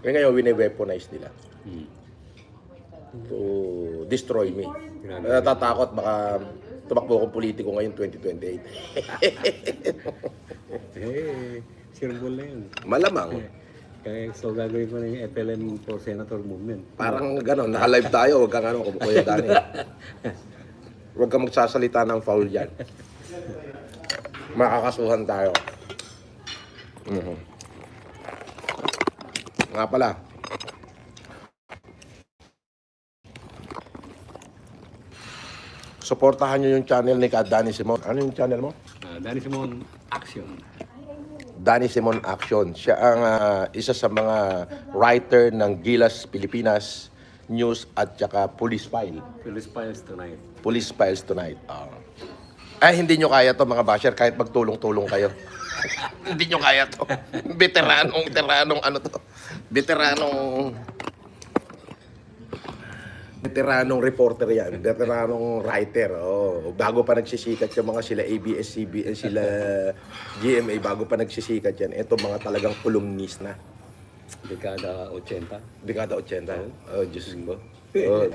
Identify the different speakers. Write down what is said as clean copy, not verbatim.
Speaker 1: Kaya ngayon, wine-weaponize nila
Speaker 2: Hmm.
Speaker 1: to destroy me.
Speaker 2: Grabe.
Speaker 1: Natatakot baka tumakbo akong politiko ngayon 2028.
Speaker 2: Sirbol na yun.
Speaker 1: Malamang.
Speaker 2: Kaya so gagawin ko na yung FLN for Senator Movement.
Speaker 1: Parang gano'n, naka-live tayo, huwag kang ano, Kuya Dani. Huwag kang magsasalita ng foul yan. Makakasuhan tayo. Nga pala, suportahan nyo yung channel ni Danny Simon. Ano yung channel mo?
Speaker 2: Danny Simon Action.
Speaker 1: Danny Simon Action. Siya ang isa sa mga writer ng Gilas Pilipinas News at saka Police File.
Speaker 2: Police Files Tonight.
Speaker 1: Police Files Tonight. Ay, hindi nyo kaya to mga basher kahit magtulong-tulong kayo. Hindi nyo kaya to. Veteranong ano to. Veteranong reporter yan. Veteranong writer. Oh, bago pa nagsisikat yung mga sila ABS-CBN, sila GMA, bago pa nagsisikat yan. Ito mga talagang columnist na.
Speaker 2: Dekada 80.
Speaker 1: Dekada 80. Oh, Diyos ko. Oh,